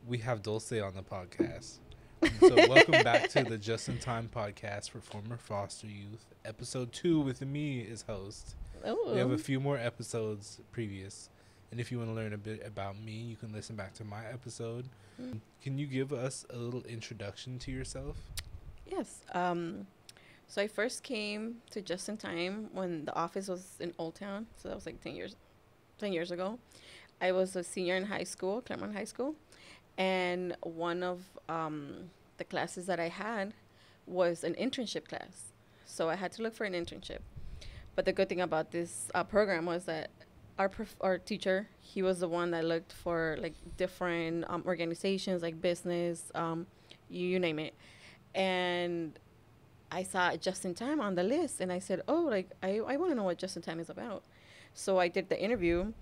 we have Dulce on the podcast. So welcome back to the Just in Time podcast for former foster youth. Episode 2 with me as host. We have a few more episodes previous. And if you want to learn a bit about me, you can listen back to my episode. Can you give us a little introduction to yourself? Yes. So I first came to Just in Time when the office was in Old Town. So that was like 10 years ago. I was a senior in high school, Claremont High School. And one of the classes that I had was an internship class. So I had to look for an internship. But the good thing about this program was that our teacher, he was the one that looked for like different organizations, like business, you name it. And I saw Just in Time on the list, and I said, oh, like I want to know what Just in Time is about. So I did the interview,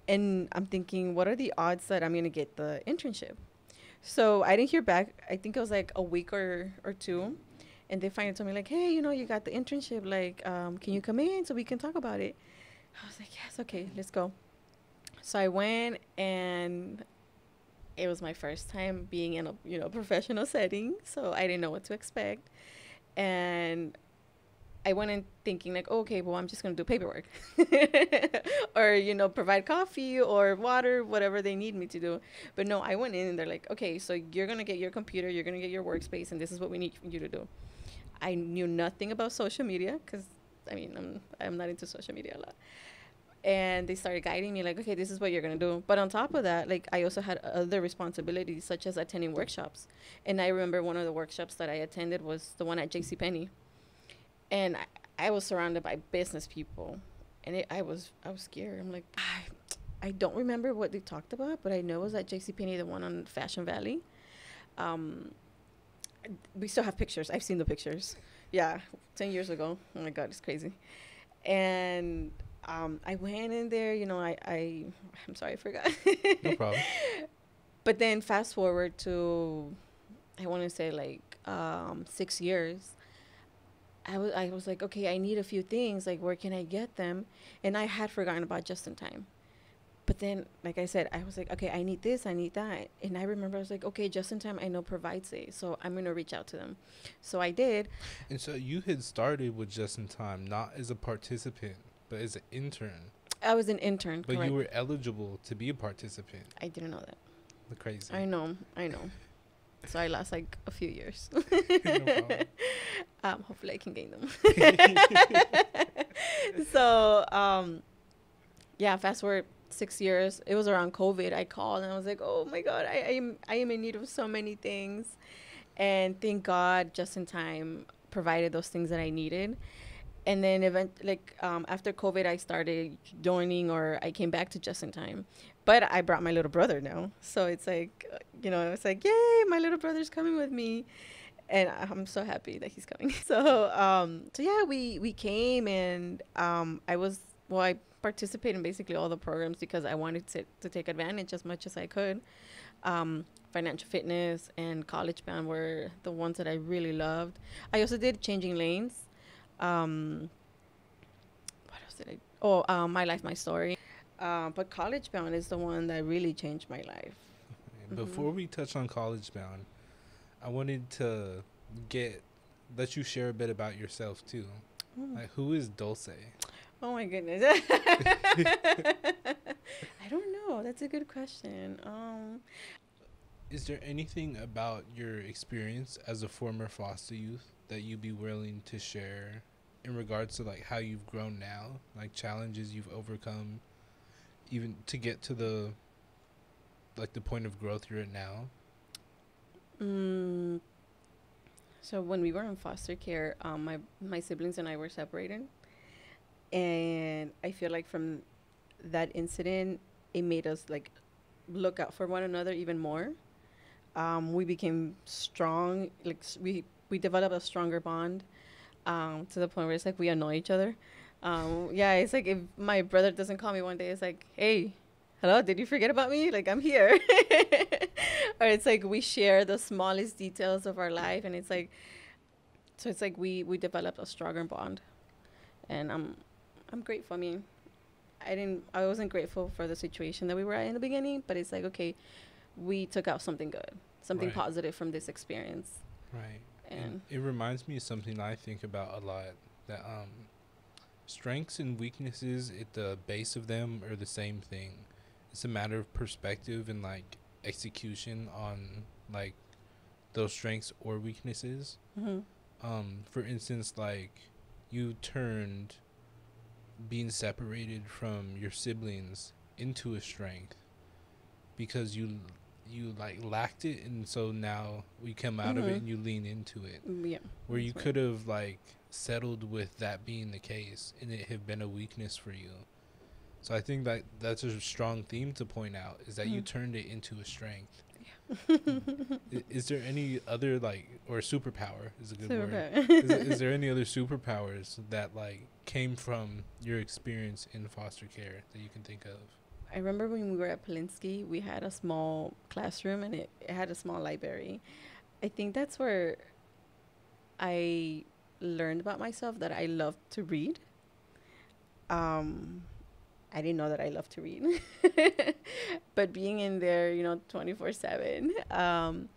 and I'm thinking, what are the odds that I'm going to get the internship? So I didn't hear back. I think it was like a week or two. And they finally told me, like, hey, you got the internship. Like, can you come in so we can talk about it? I was like, yes, okay, let's go. So I went, and it was my first time being in a professional setting. So I didn't know what to expect. And I went in thinking like, okay, well, I'm just going to do paperwork or, provide coffee or water, whatever they need me to do. But no, I went in and they're like, okay, so you're going to get your computer, you're going to get your workspace, and this is what we need you to do. I knew nothing about social media because, I'm not into social media a lot. And they started guiding me like, okay, this is what you're going to do. But on top of that, like, I also had other responsibilities such as attending workshops. And I remember one of the workshops that I attended was the one at JCPenney. And I was surrounded by business people, and I was scared. I'm like, I don't remember what they talked about, but I know it was at JCPenney, the one on Fashion Valley. We still have pictures. I've seen the pictures. Yeah, 10 years ago. Oh my God, it's crazy. And I went in there. I'm sorry, I forgot. No problem. But then fast forward to, I want to say like 6 years. I was like, okay, I need a few things. Like, where can I get them? And I had forgotten about Just in Time. But then, like I said, I was like, okay, I need this, I need that. And I remember I was like, okay, Just in Time, I know provides it. So I'm going to reach out to them. So I did. And so you had started with Just in Time, not as a participant, but as an intern. I was an intern, But correct. you were eligible to be a participant. I didn't know that. Crazy. I know. So I lost like a few years. No problem. Hopefully I can gain them. So, fast forward 6 years. It was around COVID. I called and I was like, oh my God, I am in need of so many things. And thank God, Just in Time provided those things that I needed. And then after COVID, I started joining, or I came back to Just in Time. But I brought my little brother now. So it's like, it's like, yay, my little brother's coming with me. And I'm so happy that he's coming. So we came, and I participated in basically all the programs because I wanted to take advantage as much as I could. Financial fitness and college bound were the ones that I really loved. I also did Changing Lanes. What else did I? Oh, My Life, My Story. But College Bound is the one that really changed my life. Before we touch on College Bound, I wanted to let you share a bit about yourself too. Like, who is Dulce? Oh my goodness. I don't know. That's a good question. Is there anything about your experience as a former foster youth that you'd be willing to share in regards to like how you've grown now, like challenges you've overcome, even to get to the point of growth you're at now? So when we were in foster care, my siblings and I were separated, and I feel like from that incident, it made us like look out for one another even more. We became strong. Like we developed a stronger bond, to the point where it's like we annoy each other. It's like if my brother doesn't call me one day, it's like, hey, hello, did you forget about me? Like, I'm here. Or it's like we share the smallest details of our life, and it's like we developed a stronger bond. And I'm grateful. I mean, I wasn't grateful for the situation that we were at in the beginning, but it's like, okay, we took out something good, something Right. positive from this experience. Right. And it reminds me of something I think about a lot, that strengths and weaknesses at the base of them are the same thing. It's a matter of perspective and like execution on like those strengths or weaknesses. For instance, like you turned being separated from your siblings into a strength because you like lacked it, and so now we come out of it and you lean into it. Yeah. Where you could have like settled with that being the case and it have been a weakness for you. So I think that that's a strong theme to point out, is that you turned it into a strength. Is there any other like, or superpower is a good word. Is there any other superpowers that like came from your experience in foster care that you can think of? I remember when we were at Polinsky, we had a small classroom and it had a small library. I think that's where I learned about myself, that I love to read. I didn't know that I love to read. But being in there, 24/7,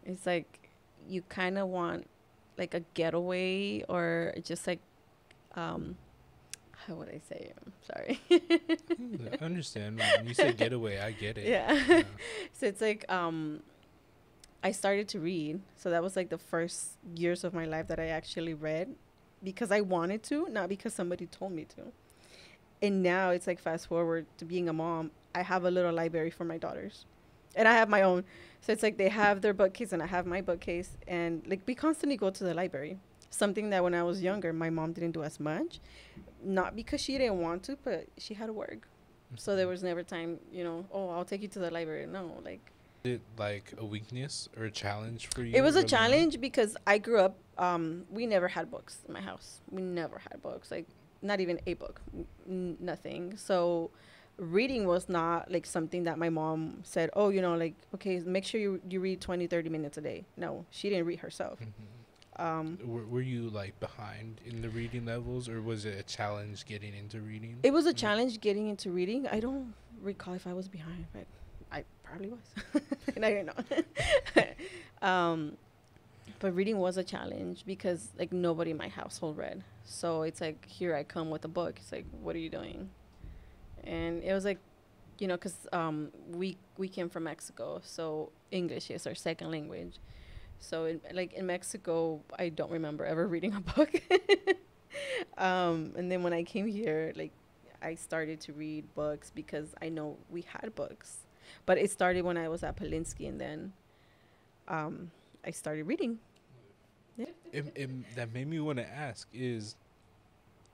it's like you kind of want like a getaway, or just like, how would I say? I'm sorry. I understand. When you say getaway, I get it. Yeah. So it's like, I started to read. So that was like the first years of my life that I actually read because I wanted to, not because somebody told me to. And now it's like, fast forward to being a mom, I have a little library for my daughters. And I have my own. So it's like they have their bookcase and I have my bookcase. And like we constantly go to the library. Something that when I was younger, my mom didn't do as much. Not because she didn't want to, but she had to work. So there was never time, oh, I'll take you to the library. No, like. Is it like a weakness or a challenge for you? It was a challenge because I grew up, we never had books in my house. We never had books. Like, not even a book, nothing. So reading was not like something that my mom said, oh, like, okay, make sure you read 20-30 minutes a day. No, she didn't read herself. Were you like behind in the reading levels, or was it a challenge getting into reading? It was a challenge getting into reading. I don't recall if I was behind, but I probably was. And I didn't know. But reading was a challenge because like nobody in my household read. So it's like, here I come with a book. It's like, what are you doing? And it was like, because we came from Mexico, so English is our second language. So in Mexico, I don't remember ever reading a book. And then when I came here, like I started to read books because I know we had books. But it started when I was at Polinsky, and then I started reading. Yeah. That made me want to ask, is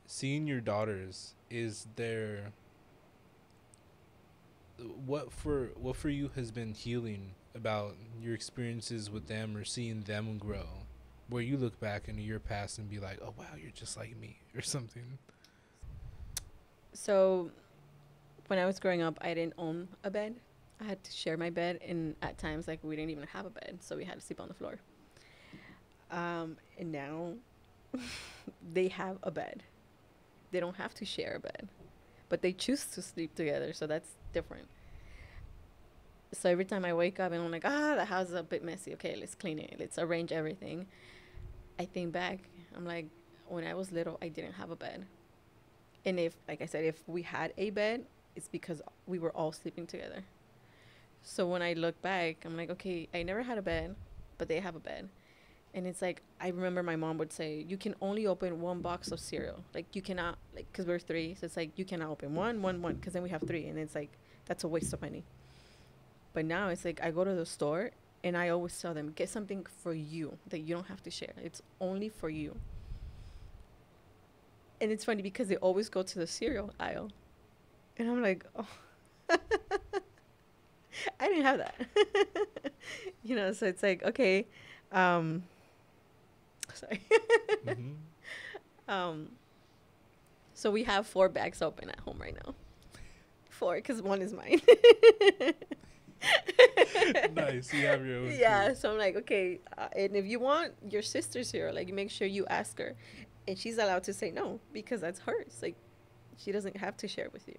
seeing your daughters, is there, what for you has been healing about your experiences with them or seeing them grow, where you look back into your past and be like, oh wow, you're just like me or something? So when I was growing up, I didn't own a bed. I had to share my bed, and at times like we didn't even have a bed, so we had to sleep on the floor. And now they have a bed. They don't have to share a bed, but they choose to sleep together, so that's different. So every time I wake up and I'm like, the house is a bit messy. Okay, let's clean it. Let's arrange everything. I think back, I'm like, when I was little, I didn't have a bed. And if, like I said, if we had a bed, it's because we were all sleeping together. So when I look back, I'm like, okay, I never had a bed, but they have a bed. And it's like, I remember my mom would say, you can only open one box of cereal. Like, you cannot, like, because we're 3. So it's like, you cannot open one, because then we have 3. And it's like, that's a waste of money. But now it's like, I go to the store and I always tell them, get something for you that you don't have to share. It's only for you. And it's funny because they always go to the cereal aisle. And I'm like, oh, I didn't have that. So it's like, okay, sorry. So we have 4 bags open at home right now. 4, because one is mine. Nice, you have your own. Yeah, too. so I'm like, okay, and if you want your sister's here, like, you make sure you ask her, and she's allowed to say no because that's hers. Like, she doesn't have to share with you.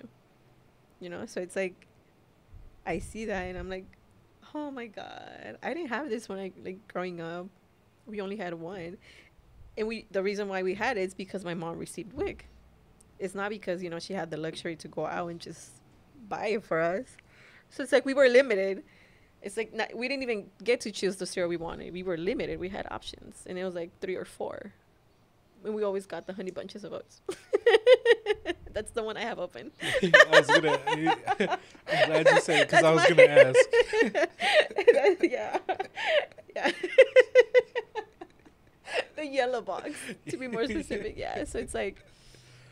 So it's like, I see that and I'm like, Oh my God. I didn't have this when I, like, growing up. We only had one. And the reason why we had it is because my mom received wig. It's not because, she had the luxury to go out and just buy it for us. So it's like we were limited. It's like we didn't even get to choose the cereal we wanted. We were limited. We had options. And it was like 3 or 4. And we always got the honey bunches of oats. That's the one I have open. I'm glad you said it because I was going to ask. Yeah. Yeah. The yellow box, to be more specific. Yeah. So it's like,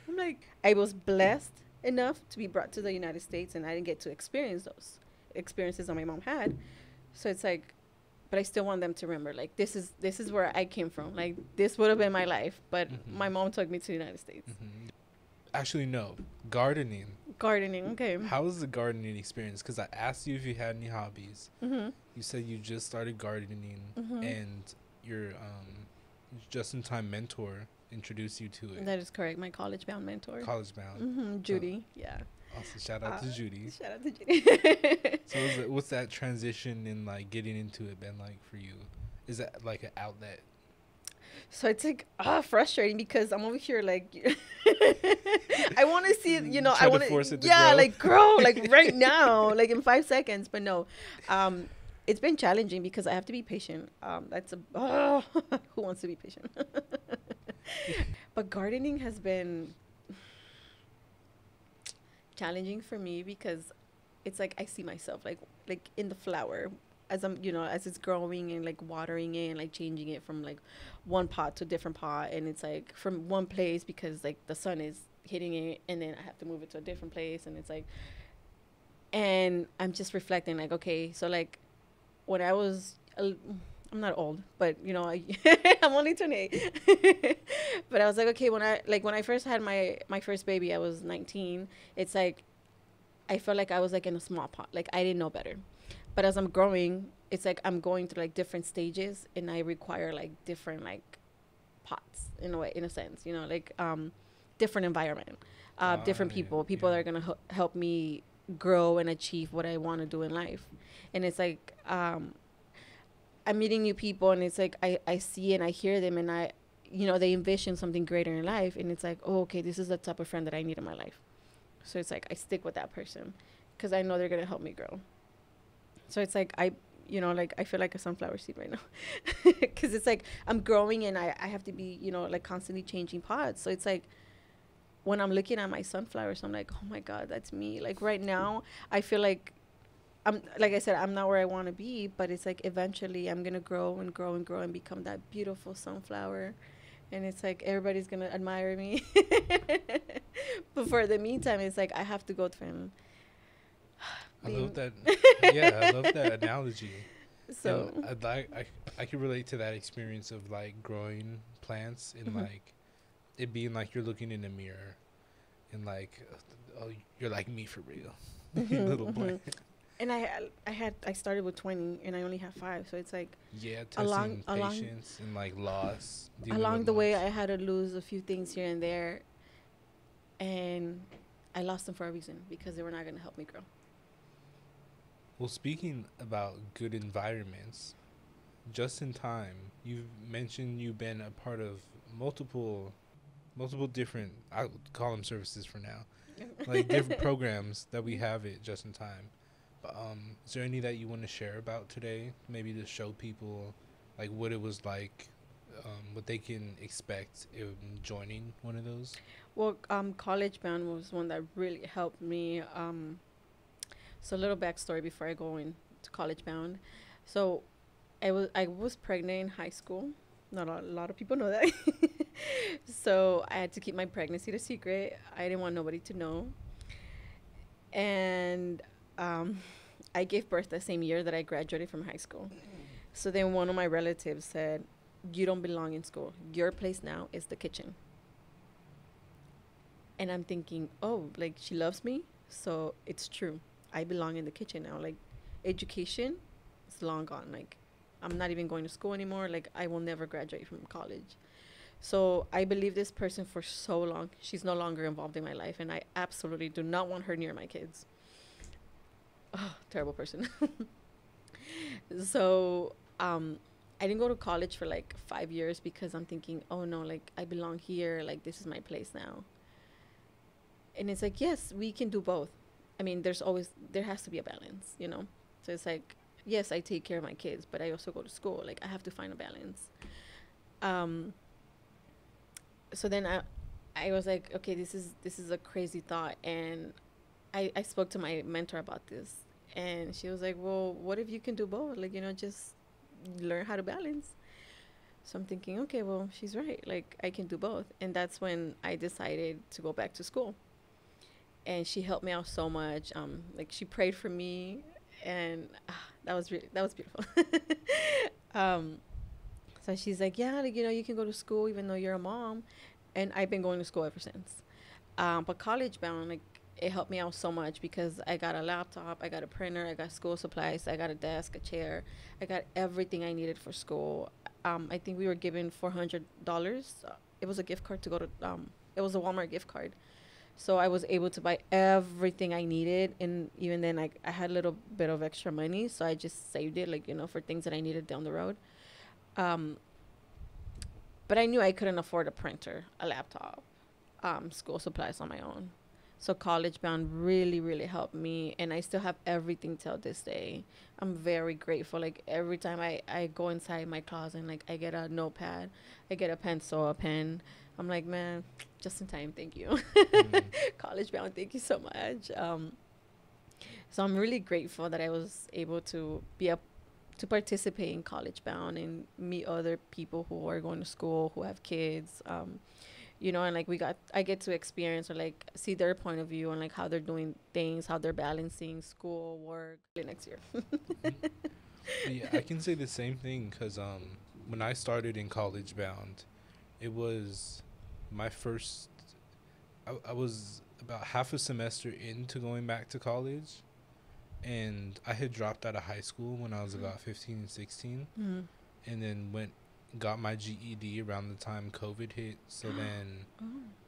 I'm like, I was blessed enough to be brought to the United States, and I didn't get to experience those experiences that my mom had. So it's like, but I still want them to remember, like, this is where I came from. Like, this would have been my life, but my mom took me to the United States. Actually, no. Gardening. Okay. How was the gardening experience? Because I asked you if you had any hobbies. You said you just started gardening, and your just-in-time mentor introduced you to it. That is correct. My college-bound mentor. College-bound. Judy, yeah. Also, shout out to Judy. Shout out to Judy. So what's that transition in, like, getting into it been like for you? Is that like an outlet? So it's like frustrating because I'm over here like I want to see, I want to force it to grow. Like grow like right now, like in 5 seconds. But no, it's been challenging because I have to be patient. Who wants to be patient? But gardening has been challenging for me because it's like I see myself like in the flower as I'm, as it's growing and like watering it and like changing it from like one pot to a different pot. And it's like from one place because like the sun is hitting it and then I have to move it to a different place. And it's like, and I'm just reflecting like, okay, so like when I was, I'm not old, but I'm only 28. But I was like, okay, when I first had my first baby, I was 19. It's like, I felt like I was like in a small pot. Like I didn't know better. But as I'm growing, it's like I'm going through like different stages and I require like different like pots in a sense, like different environment, different people that are going to help me grow and achieve what I want to do in life. And it's like I'm meeting new people and it's like I see and I hear them and they envision something greater in life. And it's like, oh, okay, this is the type of friend that I need in my life. So it's like I stick with that person because I know they're going to help me grow. So it's like I feel like a sunflower seed right now because it's like I'm growing and I have to be, like constantly changing pots. So it's like when I'm looking at my sunflowers, I'm like, oh my God, that's me. Like right now, I feel like like I said, I'm not where I want to be, but it's like eventually I'm going to grow and grow and grow and become that beautiful sunflower. And it's like everybody's going to admire me. But for the meantime, it's like I have to go through. I love that. Yeah, I love that analogy. So I can relate to that experience of like growing plants and like it being like you're looking in a mirror and like, oh, you're like me for real, little plant. And I started with 20 and I only have 5, so it's like testing patience and like loss. Along the way, I had to lose a few things here and there, and I lost them for a reason because they were not going to help me grow. Well, speaking about good environments, just in time, you've mentioned you've been a part of multiple different, I would call them services for now, like different programs that we have at Just in Time. But, is there any that you want to share about today? Maybe to show people like what it was like, what they can expect in joining one of those? Well, College Bound was one that really helped me. So a little backstory before I go into College Bound. So I was pregnant in high school. Not a lot of people know that. So I had to keep my pregnancy a secret. I didn't want nobody to know. And I gave birth the same year that I graduated from high school. So then one of my relatives said, you don't belong in school. Your place now is the kitchen. And I'm thinking, oh, like she loves me. So it's true. I belong in the kitchen now. Like education is long gone. Like I'm not even going to school anymore. Like I will never graduate from college. So I believe this person for so long. She's no longer involved in my life. And I absolutely do not want her near my kids. Oh, terrible person. So I didn't go to college for like 5 years because I'm thinking, oh no, like I belong here, like this is my place now. And it's like, yes, we can do both. I mean, there has to be a balance, you know? So it's like, yes, I take care of my kids, but I also go to school. Like I have to find a balance. Um, so then I was like, okay, this is a crazy thought. And I spoke to my mentor about this. And she was like, well, what if you can do both? Like, just learn how to balance. So I'm thinking, okay, well, she's right. Like, I can do both. And that's when I decided to go back to school. And she helped me out so much. Like, she prayed for me. And that was beautiful. um, so she's like, yeah, like, you can go to school even though you're a mom. And I've been going to school ever since. But college bound, like, it helped me out so much because I got a laptop, I got a printer, I got school supplies, I got a desk, a chair, I got everything I needed for school. I think we were given $400. It was a gift card to go to. It was a Walmart gift card, so I was able to buy everything I needed. And even then, I had a little bit of extra money, so I just saved it, like for things that I needed down the road. Um, but I knew I couldn't afford a printer, a laptop, school supplies on my own. So college bound really, really helped me. And I still have everything till this day. I'm very grateful. Like every time I go inside my closet and like I get a notepad, I get a pencil, a pen. I'm like, man, just in time. Thank you. College bound. Thank you so much. So I'm really grateful that I was able to to participate in college bound and meet other people who are going to school, who have kids. And like I get to experience or like see their point of view and like how they're doing things, how they're balancing school, work. Next year. Yeah, I can say the same thing because when I started in college bound, it was my first. I was about half a semester into going back to college, and I had dropped out of high school when I was about 15 and 16, and then got my GED around the time COVID hit. So then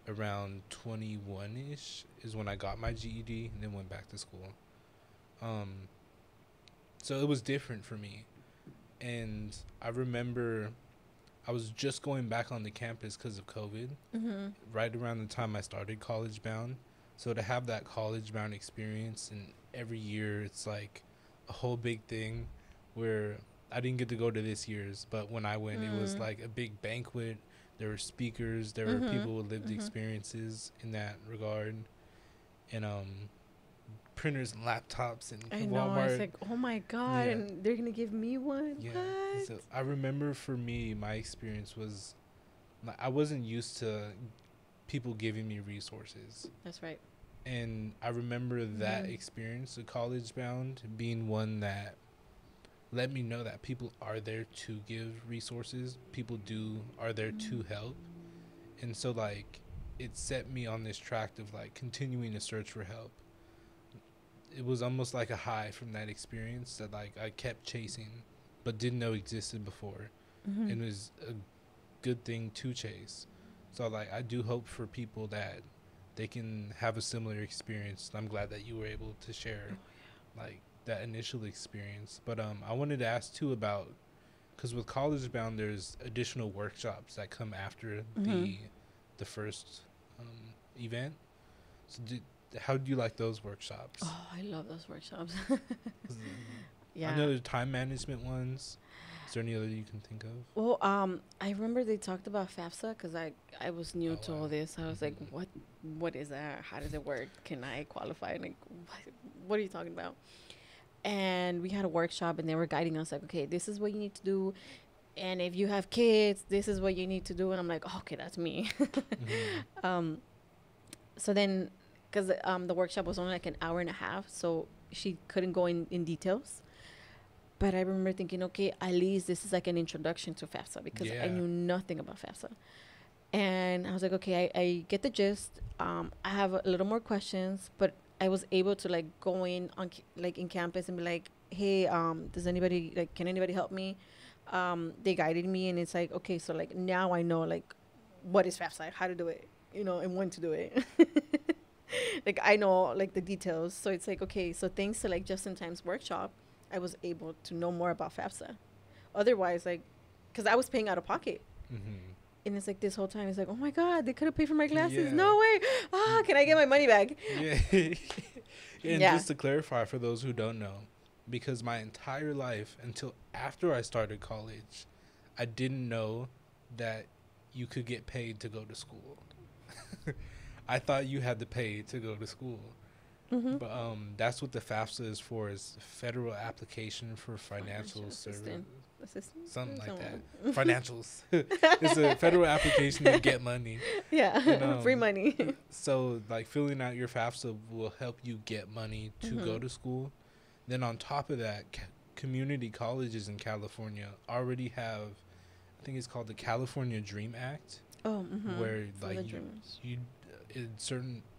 around 21-ish is when I got my GED and then went back to school. So it was different for me. And I remember I was just going back on the campus because of COVID, right around the time I started college bound. So to have that college bound experience, and every year it's like a whole big thing where I didn't get to go to this year's, but when I went, it was like a big banquet. There were speakers. There were people with lived experiences in that regard. And printers and laptops and I know. Walmart. It's like, oh my God, and they're going to give me one? Yeah. What? So I remember for me, my experience was, I wasn't used to people giving me resources. That's right. And I remember that experience of college bound being one that let me know that people are there to give resources. People are there to help. And so like it set me on this track of like continuing to search for help. It was almost like a high from that experience that like I kept chasing but didn't know existed before. And it was a good thing to chase. So like I do hope for people that they can have a similar experience. I'm glad that you were able to share like that initial experience. But I wanted to ask too about, because with college bound there's additional workshops that come after the first event. So how do you like those workshops? Oh, I love those workshops. I know there's time management ones. Is there any other you can think of? Well, I remember they talked about FAFSA because I was new to all this. I was like, what is that? How does it work? Can I qualify? Like, what are you talking about? And we had a workshop and they were guiding us like, okay, this is what you need to do. And if you have kids, this is what you need to do. And I'm like, oh, okay, that's me. So then, because the workshop was only like an hour and a half, so she couldn't go in details. But I remember thinking, okay, at least this is like an introduction to FAFSA because I knew nothing about FAFSA. And I was like, okay, I get the gist. I have a little more questions, but I was able to like go in on like in campus and be like, hey, can anybody help me? They guided me, and it's like, okay, so like now I know like what is FAFSA, how to do it, and when to do it. Like I know like the details. So it's like, okay, so thanks to like Just in Time's workshop, I was able to know more about FAFSA. Otherwise, like, because I was paying out of pocket. Mm-hmm. And it's like this whole time, it's like, oh my God, they could have paid for my glasses. Yeah. No way. Can I get my money back? Yeah. And just to clarify for those who don't know, because my entire life until after I started college, I didn't know that you could get paid to go to school. I thought you had to pay to go to school. Mm-hmm. But that's what the FAFSA is for, is Federal Application for Financial Services. Something like that. Financials. It's a federal application to get money. Yeah, and, free money. So, like, filling out your FAFSA will help you get money to go to school. Then on top of that, community colleges in California already have, I think it's called the California Dream Act. Oh, where like you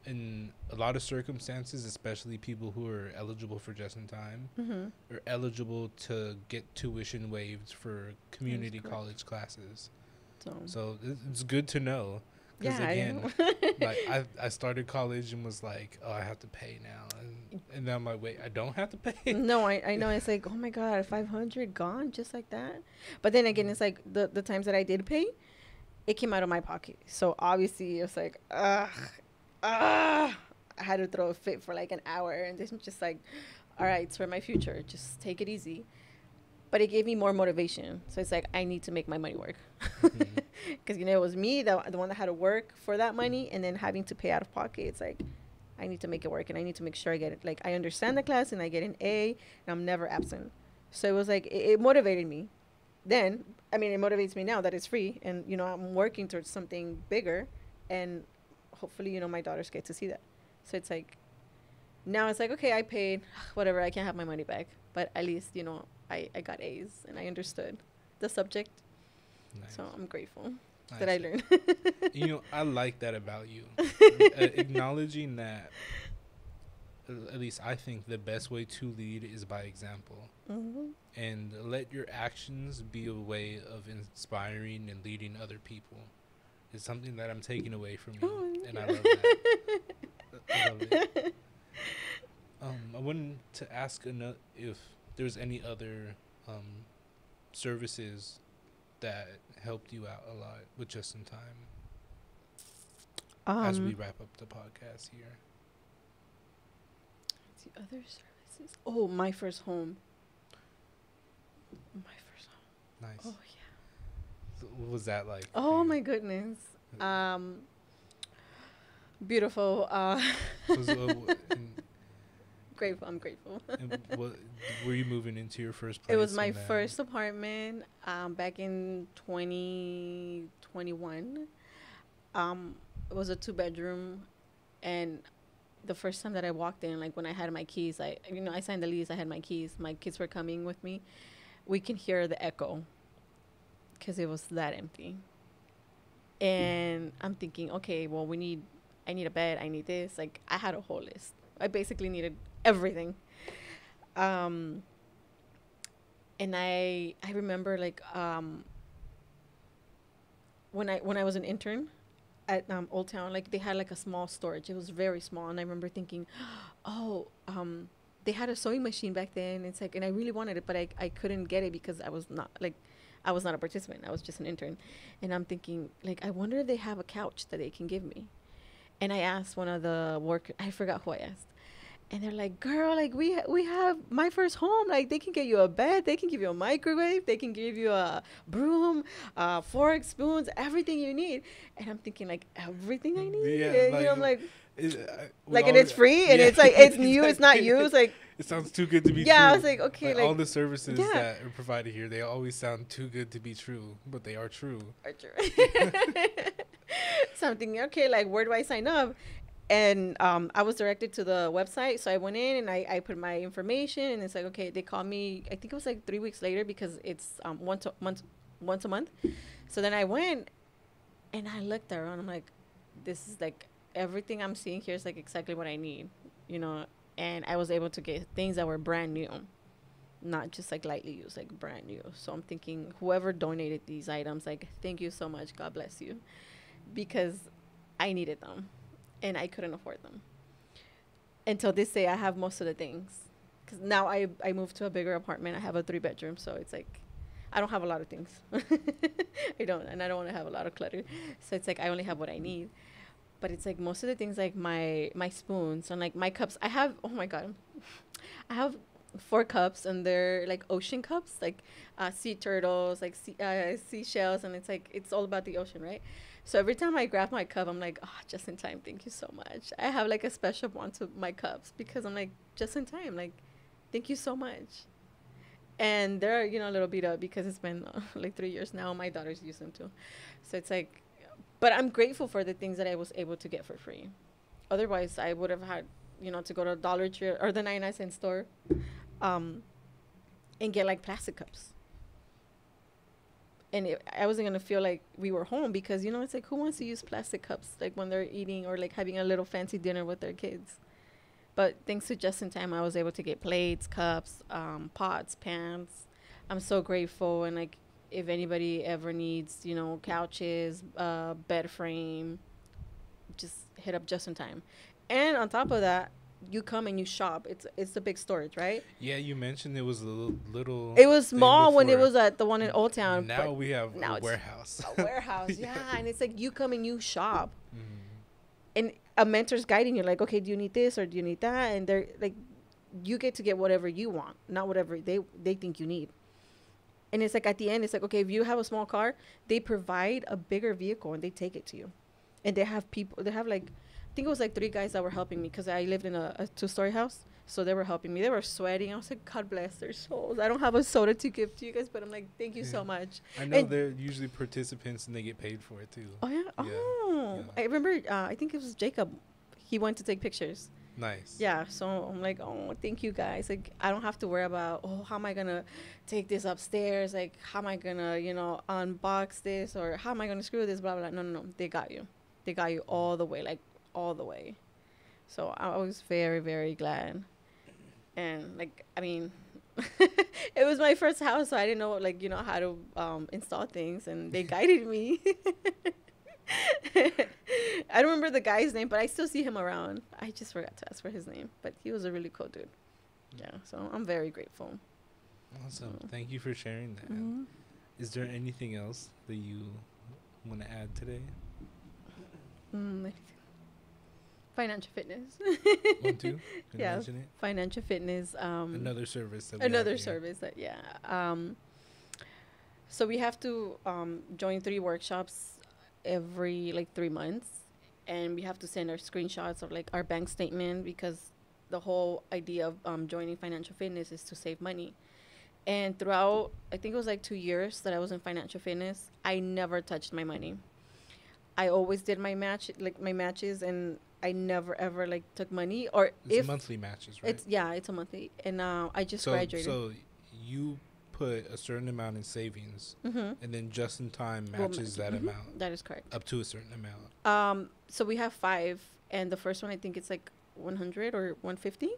in a lot of circumstances, especially people who are eligible for just in time, are eligible to get tuition waived for community college classes. So it's good to know. Because again, like I started college and was like, oh, I have to pay now, and then I'm like, wait, I don't have to pay. No, I know. It's like, oh my God, 500 gone just like that. But then again, it's like the times that I did pay, it came out of my pocket. So obviously, it's like, I had to throw a fit for like an hour, and this was just like, all right, it's for my future. Just take it easy. But it gave me more motivation. So it's like, I need to make my money work. Because, it was me, the one that had to work for that money, and then having to pay out of pocket. It's like, I need to make it work, and I need to make sure I get it. Like, I understand the class, and I get an A, and I'm never absent. So it was like, it motivated me. Then, I mean, it motivates me now that it's free, and, I'm working towards something bigger, and hopefully, my daughters get to see that. So it's like, now it's like, okay, I paid, whatever, I can't have my money back. But at least, I got A's, and I understood the subject. Nice. So I'm grateful that I learned. I like that about you. Acknowledging that, at least I think the best way to lead is by example. Mm-hmm. And let your actions be a way of inspiring and leading other people. It's something that I'm taking away from you. And I love that. I love it. I wanted to ask if there's any other services that helped you out a lot with Just in Time as we wrap up the podcast here. The other services? Oh, my first home. Nice. Oh, yeah. So what was that like? Oh, my goodness. Beautiful. Grateful. I'm grateful. And were you moving into your first place? It was my first apartment back in 2021. It was a 2-bedroom, and the first time that I walked in, like when I had my keys, I signed the lease. I had my keys. My kids were coming with me. We can hear the echo because it was that empty. And I'm thinking, okay, well, I need a bed. I need this. Like, I had a whole list. I basically needed everything. And I remember, like, when I was an intern at Old Town, like, they had like a small storage. It was very small, and I remember thinking, they had a sewing machine back then. It's like, and I really wanted it, but I couldn't get it because I was not a participant. I was just an intern. And I'm thinking, like, I wonder if they have a couch that they can give me. And I asked one of the workers, I forgot who I asked. And they're like, girl, like, we have my first home. Like, they can get you a bed. They can give you a microwave. They can give you a broom, fork, spoons, everything you need. And I'm thinking, like, everything I need? Yeah, and, I'm like, and it's free, and it's like, it's new, it's not used. Like, it sounds too good to be true. Yeah, I was like, okay. Like all the services that are provided here, they always sound too good to be true, but they are true. So I'm thinking, okay, like, where do I sign up? And I was directed to the website. So I went in and I put my information, and it's like, okay, they called me, I think it was like 3 weeks later, because it's once a month. So then I went and I looked around. I'm like, this is like, everything I'm seeing here is like exactly what I need, and I was able to get things that were brand new, not just like lightly used, like brand new. So I'm thinking, whoever donated these items, like, thank you so much. God bless you. Because I needed them and I couldn't afford them. Until this day, I have most of the things. Because now I moved to a bigger apartment. I have a 3-bedroom, so it's like I don't have a lot of things. I don't, and I don't want to have a lot of clutter. So it's like I only have what I need. But it's like most of the things, like my spoons and like my cups. I have, oh my God, I have 4 cups, and they're like ocean cups, like sea turtles, like seashells, and it's like it's all about the ocean, right? So every time I grab my cup, I'm like, oh, just in time. Thank you so much. I have like a special bond to my cups because I'm like, just in time. Like, thank you so much. And they're, a little beat up because it's been like 3 years now. My daughters use them too. So it's like, but I'm grateful for the things that I was able to get for free. Otherwise, I would have had, to go to Dollar Tree or the 99-cent store and get like plastic cups. And I wasn't going to feel like we were home because, it's like, who wants to use plastic cups like when they're eating or like having a little fancy dinner with their kids? But thanks to Just in Time, I was able to get plates, cups, pots, pans. I'm so grateful. And like, if anybody ever needs, couches, bed frame, just hit up Just in Time. And on top of that, you come and you shop. It's a big storage, right? Yeah, you mentioned it was a little. It was small when it was at the one in Old Town. Now we have a warehouse. A warehouse, yeah. And it's like you come and you shop. And a mentor's guiding you, like, okay, do you need this or do you need that? And they're like, you get to get whatever you want, not whatever they think you need. And it's like at the end, it's like, okay, if you have a small car, they provide a bigger vehicle and they take it to you. And they have like, I think it was like 3 guys that were helping me because I lived in a 2-story house. So they were helping me. They were sweating. I was like, God bless their souls. I don't have a soda to give to you guys, but I'm like, thank you so much. I know they're usually participants and they get paid for it too. Oh, yeah? Oh. Yeah. I remember, I think it was Jacob. He went to take pictures. Nice. Yeah. So I'm like, oh, thank you guys. Like, I don't have to worry about, how am I going to take this upstairs? Like, how am I going to, unbox this? Or how am I going to screw this? Blah, blah, blah. No. They got you. They got you all the way, like all the way. So I was very, very glad. And like, I mean, it was my first house, so I didn't know like, how to install things, and they guided me. I don't remember the guy's name, but I still see him around. I just forgot to ask for his name, but he was a really cool dude. Yeah, so I'm very grateful. Awesome. Thank you for sharing that. Mm-hmm. Is there anything else that you want to add today? Financial fitness. Want to? Yeah, financial fitness. Another service. So we have to join 3 workshops every like 3 months, and we have to send our screenshots of like our bank statement because the whole idea of joining financial fitness is to save money. And throughout, I think it was like 2 years that I was in financial fitness, I never touched my money. I always did my matches, and I never ever like took money or it's monthly matches, right? It's a monthly, and I just graduated. So you put a certain amount in savings, and then Just in Time matches that amount. That is correct. Up to a certain amount. So we have 5, and the first one I think it's like 100 or 150.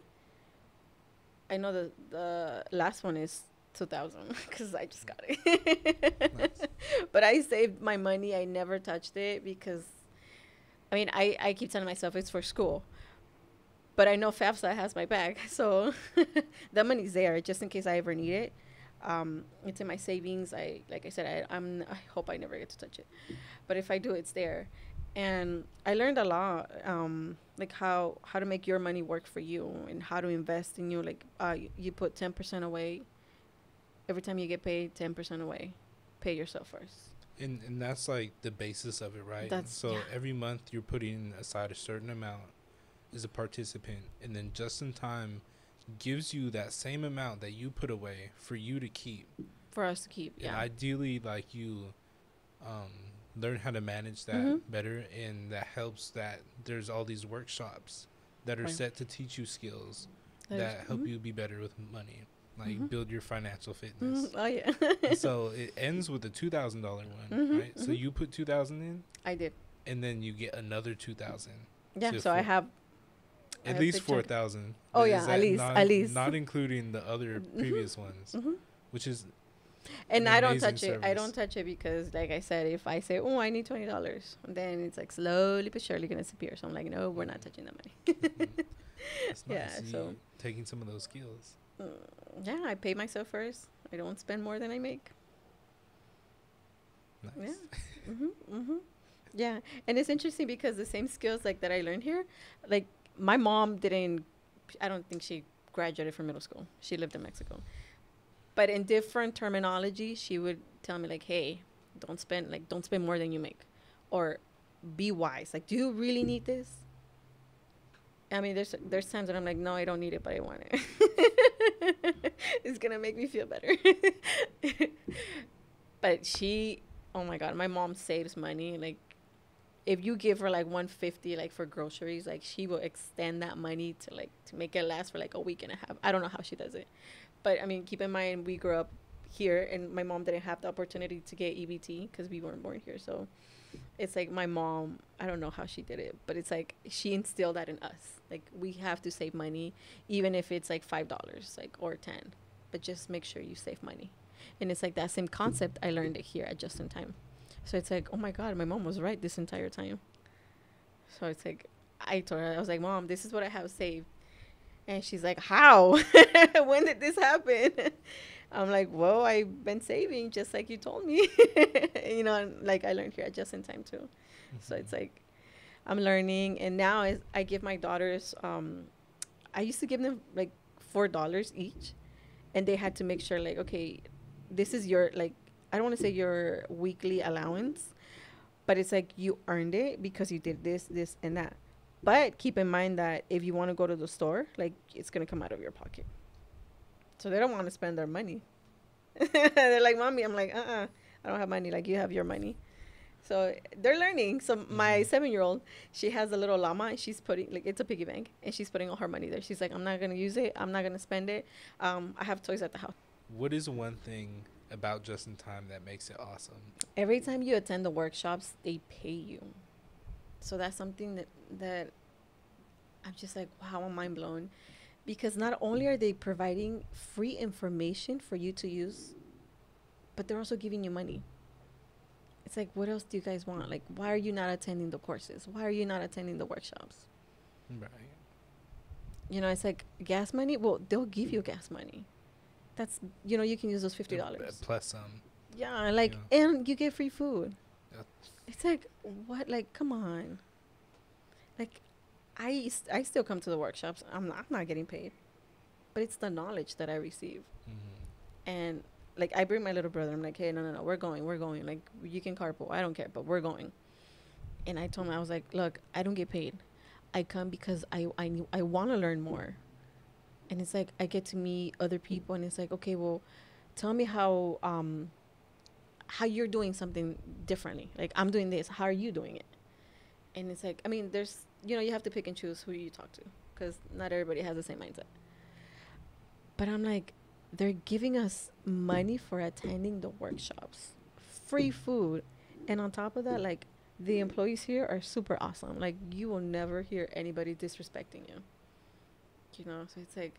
I know the last one is 2,000 because I just got it. Nice. But I saved my money. I never touched it because, I mean, I keep telling myself it's for school. But I know FAFSA has my back. So that money's there just in case I ever need it. It's in my savings. Like I said, I hope I never get to touch it. But if I do, it's there. And I learned a lot, like how to make your money work for you and how to invest in you. Like you put 10% away. Every time you get paid, 10% away. Pay yourself first. And that's like the basis of it, right? Every month you're putting aside a certain amount as a participant, and then Just in Time gives you that same amount that you put away for you to keep. For us to keep, yeah. And ideally, like you learn how to manage that better, and that helps that there's all these workshops that are set to teach you skills that help you be better with money. Like build your financial fitness. Oh yeah. So it ends with a $2,000 one, right? So you put 2,000 in. I did. And then you get another 2,000. Yeah. So I have at least 4,000. Oh yeah, at least. Not including the other previous ones, which is. And I don't touch it. I don't touch it because, like I said, if I say, "Oh, I need $20," then it's like slowly but surely gonna disappear. So I'm like, no, we're not touching that money. That's nice. Yeah, so taking some of those skills. Yeah, I pay myself first. I don't spend more than I make. Nice. Yeah. Yeah, and it's interesting because the same skills like that I learned here, like my mom didn't. I don't think she graduated from middle school. She lived in Mexico, but in different terminology, she would tell me like, "Hey, don't spend more than you make," or "Be wise." Like, do you really need this? I mean, there's times that I'm like, no, I don't need it, but I want it. It's gonna make me feel better. But she, oh my God, my mom saves money. Like, if you give her like 150 like for groceries, like she will extend that money to make it last for like a week and a half. I don't know how she does it, but I mean, keep in mind we grew up here, and my mom didn't have the opportunity to get EBT because we weren't born here, so. It's like my mom, I don't know how she did it, but it's like she instilled that in us. Like, we have to save money, even if it's like $5, like, or 10, but just make sure you save money. And it's like that same concept. I learned it here at Just in Time. So it's like, oh my God, my mom was right this entire time. So it's like, I told her, I was like, Mom, this is what I have saved. And she's like, how? When did this happen? I'm like, well, I've been saving just like you told me. You know, and like I learned here at Just in Time too. Mm-hmm. So it's like I'm learning. And now I give my daughters, I used to give them like $4 each. And they had to make sure like, okay, this is your, like, I don't want to say your weekly allowance, but it's like you earned it because you did this, this, and that. But keep in mind that if you want to go to the store, like, it's going to come out of your pocket. So they don't want to spend their money. They're like, Mommy, I'm like, I don't have money. Like, you have your money. So they're learning. So my 7-year-old, she has a little llama, and she's putting, like, it's a piggy bank, and she's putting all her money there. She's like, I'm not going to use it. I'm not going to spend it. I have toys at the house. What is one thing about Just in Time that makes it awesome? Every time you attend the workshops, they pay you. So that's something that I'm just like, wow, I'm mind blown. Because not only are they providing free information for you to use, but they're also giving you money. It's like, what else do you guys want? Like, why are you not attending the courses? Why are you not attending the workshops? Right. You know, it's like gas money. Well, they'll give you gas money. That's, you know, you can use those $50. Plus some. Yeah, like, and you get free food. Yeah. It's like, what? Like, come on. Like, I still come to the workshops. I'm not getting paid, but it's the knowledge that I receive. Mm-hmm. And like, I bring my little brother. I'm like, hey, no, we're going. Like, you can carpool. I don't care, but we're going. And I told him, I was like, look, I don't get paid. I come because I want to learn more. And it's like, I get to meet other people, and it's like, okay, well, tell me how you're doing something differently. Like, I'm doing this. How are you doing it? And it's like, I mean, there's, you know, you have to pick and choose who you talk to, because not everybody has the same mindset. But I'm like, they're giving us money for attending the workshops, free food. And on top of that, like, the employees here are super awesome. Like, you will never hear anybody disrespecting you. You know, so it's like,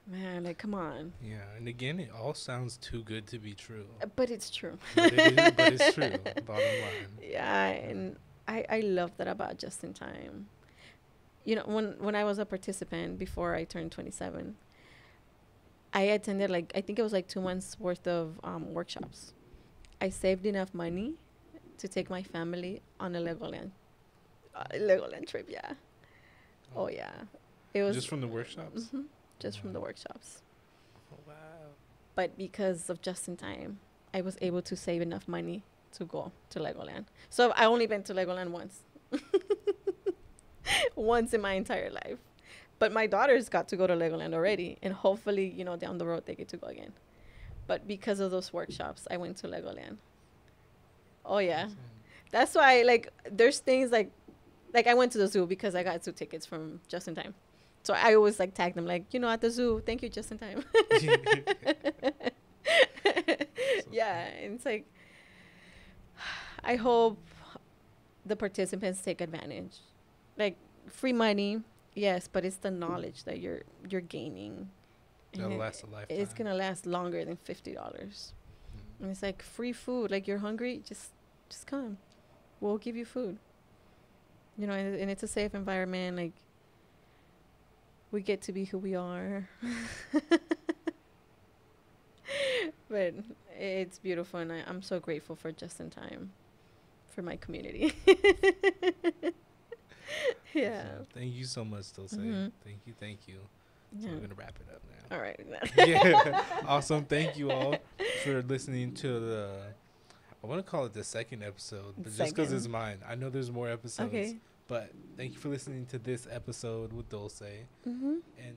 man, like, come on. Yeah, and again, it all sounds too good to be true. But it's true. But it's true, bottom line. Yeah, and I love that about Just in Time. You know, when I was a participant before I turned 27, I attended, like, I think it was like 2 months worth of workshops. I saved enough money to take my family on a Legoland trip, yeah. Oh, yeah. It was just from the workshops? Mm-hmm, just from the workshops. Oh, wow. But because of Just in Time, I was able to save enough money to go to Legoland. So I only been to Legoland once. Once in my entire life. But my daughters got to go to Legoland already. And hopefully, you know, down the road, they get to go again. But because of those workshops, I went to Legoland. Oh, yeah. Awesome. That's why, like, there's things like I went to the zoo because I got zoo tickets from Just in Time. So I always, like, tag them, like, you know, at the zoo, thank you, Just in Time. Yeah, and it's like, I hope the participants take advantage. Like, free money, yes, but it's the knowledge that you're gaining. That'll last a lifetime. It's going to last longer than $50. And it's like free food. Like, you're hungry, just come. We'll give you food. You know, and it's a safe environment. Like, we get to be who we are. But it's beautiful, and I'm so grateful for Just in Time, for my community. Yeah. Awesome. Thank you so much, Dulce. Thank you. So we're gonna wrap it up now. All right. Yeah. Awesome. Thank you all for listening to I want to call it the second episode, but just because it's mine. I know there's more episodes. Okay. But thank you for listening to this episode with Dulce. And